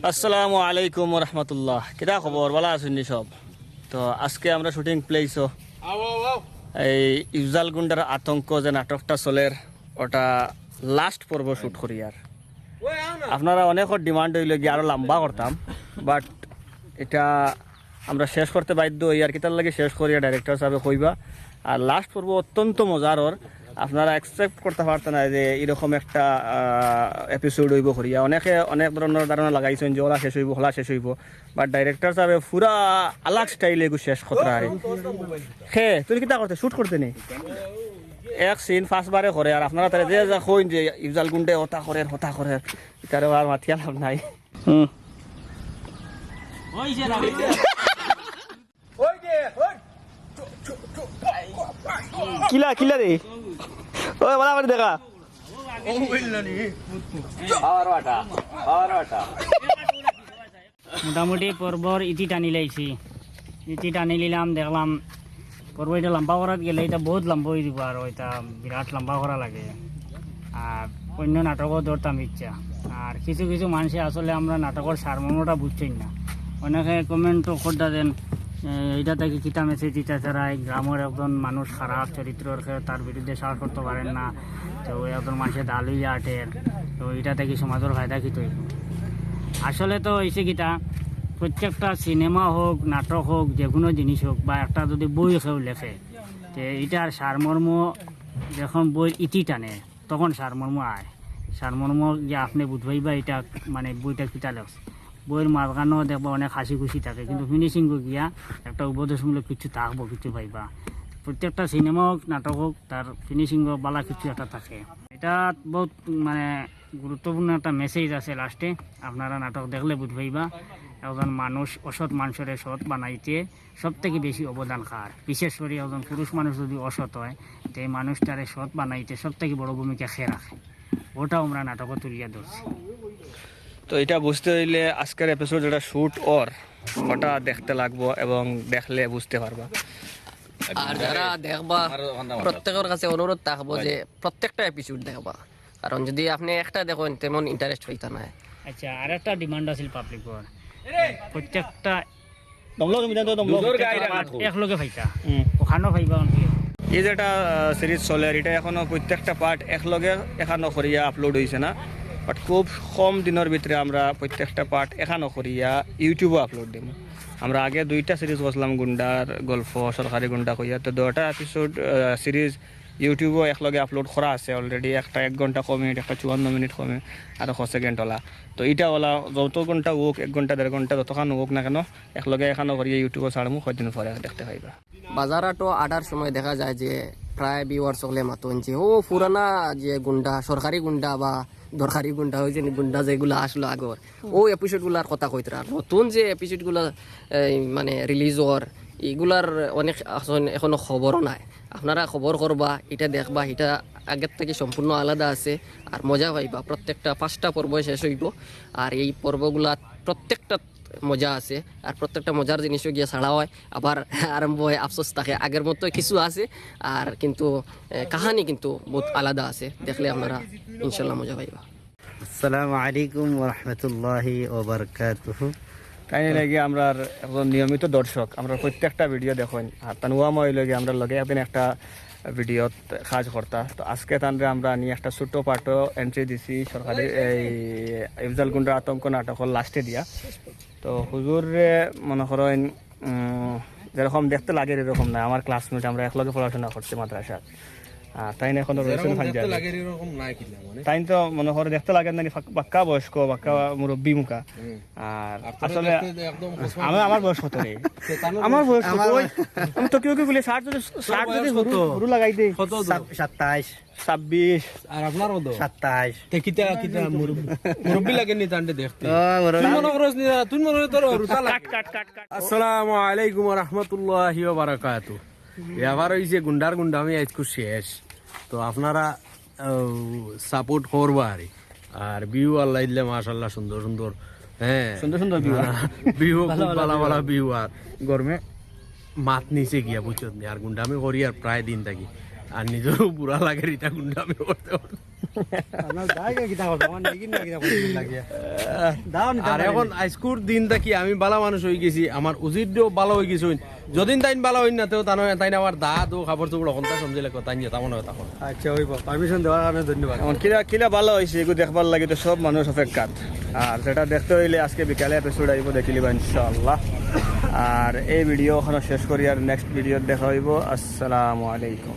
আসসালামু আলাইকুম রহমতুল্লাহ। কিতা খবর? ভালো আছেন সব? তো আজকে আমরা শুটিং প্লেসও এই ইফজাল গুন্ডার আতঙ্ক যে নাটকটা চলের ওটা লাস্ট পর্ব শুট করি। আর আপনারা অনেক ডিমান্ড হইলে গিয়ে আরও লম্বা করতাম, বাট এটা আমরা শেষ করতে বাধ্য হই। আর কিতার লাগে শেষ করি ডাইরেক্টর সাহেব কইবা। আর লাস্ট পর্ব অত্যন্ত মজার। ওর আপনারা অ্যাকসেপ্ট করতে পারতেন না যে এরকম একটা এপিসোড হইব করিয়া। অনেকে অনেক ধরনের ধারণা লাগাইছেন যে ওলা শেষ হইব, হলা শেষ হইব, বাট ডাইরেক্টর সাহেব পুরা আলাগ স্টাইলে এগু শেষ করতে পারে। খে তুই কিতা করতে শুট করতে নি এক সিন ফার্স্টবারে করে। আর আপনারা তারা যে যা কইন যে ইফজাল গুন্ডে হতা করে তার আর মাথিয়া লাভ নাই। কিলা কিলা রে ওই বলা করে দেখা মোটামুটি পর্বর ইতি টানি লাইছি। ইতি টানি নিলাম, দেখলাম পর্ব এটা লম্বা করাত গেলে এটা বহুত লম্বা হয়ে দিব। আর এটা বিরাট লম্বা করা লাগে। আর অন্য নাটকও ধরতাম ইচ্ছা। আর কিছু কিছু মানুষে আসলে আমরা নাটকের সারমর্মটা বুঝছেন না। অনেকে কমেন্টও করতে দেন এইটা থেকে কিতা মেসেজ দিতে ছাড়া গ্রামের একজন মানুষ খারাপ চরিত্রের তার বিরুদ্ধে সাহস করতে পারেন না, তো একজন মানুষের দালুই আটের, তো এটা থেকে সমাজের ফায়দা কি তৈরি। আসলে তো হয়েছে কিতা, প্রত্যেকটা সিনেমা হোক, নাটক হোক, যে কোনো জিনিস হোক, বা একটা যদি বই কেউ লেখে, তো এইটার সারমর্ম যখন বই ইতি টানে তখন সারমর্ম আয়। সারমর্ম যে আপনি বুঝবাই বা এটা মানে বইটা কিতা লেখছে। বইয়ের মাঝখানেও দেখবো অনেক হাসি খুশি থাকে, কিন্তু ফিনিশিং গিয়া একটা উপদেশমূলক কিছু থাকবো, কিছু পাইবা। প্রত্যেকটা সিনেমা হোক, নাটক হোক, তার ফিনিশিং বালা কিছু একটা থাকে। এটা বহুত মানে গুরুত্বপূর্ণ একটা মেসেজ আছে লাস্টে। আপনারা নাটক দেখলে বুঝবাইবা একজন মানুষ অসৎ মানুষের সৎ বানাইতে সব থেকে বেশি অবদান খার। বিশেষ করে একজন পুরুষ মানুষ যদি অসৎ হয়, তো এই মানুষটারে সৎ বানাইতে সব থেকে বড় ভূমিকা খেয়ে রাখে। ওটাও আমরা নাটকে তুলিয়া ধরছি। তো এটা বুঝতে হইলে আজকের এপিসোড যেটা শুট ওটা দেখতে লাগবো এবং দেখলে বুঝতে পারবা। আর যারা দেখবা প্রত্যেকের কাছে অনুরোধ থাকবো যে প্রত্যেকটা এপিসোড দেখবা, কারণ যদি আপনি একটা দেখেন তেমন ইন্টারেস্ট হইতা না। আচ্ছা, আর একটা ডিমান্ড আছিল পাবলিকর, প্রত্যেকটা একলগে ফাইতা ওখানেও ফাইবা। এই যেটা সিরিজ চলে এটা এখনো প্রত্যেকটা পার্ট একলগে এখানো করিয়া আপলোড হয়েছে না, বাট খুব কম দিনের ভিতরে আমরা প্রত্যেকটা পার্ট এখানো করিয়া ইউটিউবে আপলোড দিব। আমরা আগে 2টা সিরিজ করছিলাম, গুন্ডার গল্প, সরকারি গুন্ডা কইয়া। তো 2টা এপিসোড সিরিজ ইউটিউবও একলগে আপলোড করা আছে অলরেডি। একটা 1 ঘন্টা কমে, একটা 54 মিনিট কমে, আর 1 সেকেন্ড ওলা। তো এটা ওলা যত ঘন্টা হোক, 1 ঘন্টা 1.5 ঘন্টা যতক্ষণ হোক না কেন, একলগে এখানো করিয়া ইউটিউবে ছাড়মু, কদিন পরে দেখতে পাইবা। বাজারাটো আটার সময় দেখা যায় যে প্রায় ভিউয়ার চলে মাতন যে ও পুরানা যে গুন্ডা, সরকারি গুন্ডা বা দরকারি গুন্ডা হয়েছে গুন্ডা যেগুলো আসলো আগর, ও এপিসোডগুলার কথা কইতে। আর নতুন যে এপিসোডগুলো মানে রিলিজ হওয়ার, এগুলার অনেক এখনো খবরও নাই। আপনারা খবর করবা, এটা দেখবা, এটা আগের থেকে সম্পূর্ণ আলাদা আছে। আর মজা পাইবা। প্রত্যেকটা 5টা পর্ব শেষ হইব। আর এই পর্বগুলা প্রত্যেকটা মজা আছে। আর প্রত্যেকটা মজার জিনিসও গিয়ে ছাড়া হয়, আবার আরম্ভ হয় আফসোস থাকে। আগের মতো কিছু আছে, আর কিন্তু কাহানি কিন্তু বহুত আলাদা আছে। দেখলে আপনারা ইনশাল্লাহ মজা পাইবা। আসসালামু আলাইকুম ওয়া রাহমাতুল্লাহি ওয়া বারাকাতুহু। তাই লাগে আমরা একজন নিয়মিত দর্শক, আমরা প্রত্যেকটা ভিডিও দেখেন। আর তানুয়ামা হইলে আমরা লগে একদিন একটা ভিডিওত কাজ করতা। তো আজকে তানরে আমরা নিয়ে একটা ছোট্ট পার্টও এন্ট্রি দিছি সরকারি এই ইফজাল গুন্ডার আতঙ্ক নাটকের লাস্টে দিয়া। তো হুজুরে মনে করেন যেরকম দেখতে লাগে এরকম না। আমার ক্লাসমেট, আমরা একলগে পড়াশোনা করছি মাদ্রাসা। তাই না এখনো রয়েছেন তাই তো মনে করে দেখতে লাগে না, বাক্কা বয়স্ক, বাক্কা মুরব্বী মুখা। আর আসলে আমার বয়স কত রে? আমার বয়স আমি তো কেউ কেউ বলি 60 যদি গরু লাগাই দেই 27 26। আর আপনার কত? 27। তে কিতা কিতা মুরব্বি লাগেনি তান্ডে দেখতে। তুই মনে করস নি, তুই মনে তোর রুতা লাগ। আসসালামু আলাইকুম ওয়া রাহমাতুল্লাহি ওয়া বারাকাতুহু। এবার হইছে গুন্ডার গুন্ডামি আজকে শেষ। তো আপনারা সাপোর্ট করবা। আর ভিউ আল্লাহ দিলে মাশাআল্লাহ সুন্দর সুন্দর, হ্যাঁ সুন্দর সুন্দর ভিউ, খুব ভালো ভালো ভিউ। আর গরমে মাত নিচে গিয়া বুঝছো। আর গুন্ডামি করি আর প্রায় দিন থাকি, আর নিজেরও বুড়া লাগে রিটা গুন্ডামি করতে। আর এখন আজকুর দিন থাকি আমি বালা মানুষ হয়ে গেছি, আমার উজিরও ভালো হয়ে গেছি। যদিন তাইন ভালো হইন না তেও তাই আমার দাঁত ও খাবার চোপড় অকন্তা সমঝিলে কথা নিয়ে তেমন হয় তখন। আচ্ছা হইব, পারমিশন দেওয়ার কারণে ধন্যবাদ। এখন কিলা ভালো হয়েছে এগুলো দেখবার লাগে তো সব মানুষ অপেক্ষাত। আর যেটা দেখতে হইলে আজকে বিকালে এপিসোড আইব, দেখিলিবা ইনশাআল্লাহ। আর এই ভিডিও ওখানে শেষ করি, আর নেক্সট ভিডিও দেখা হইব। আসসালামু আলাইকুম।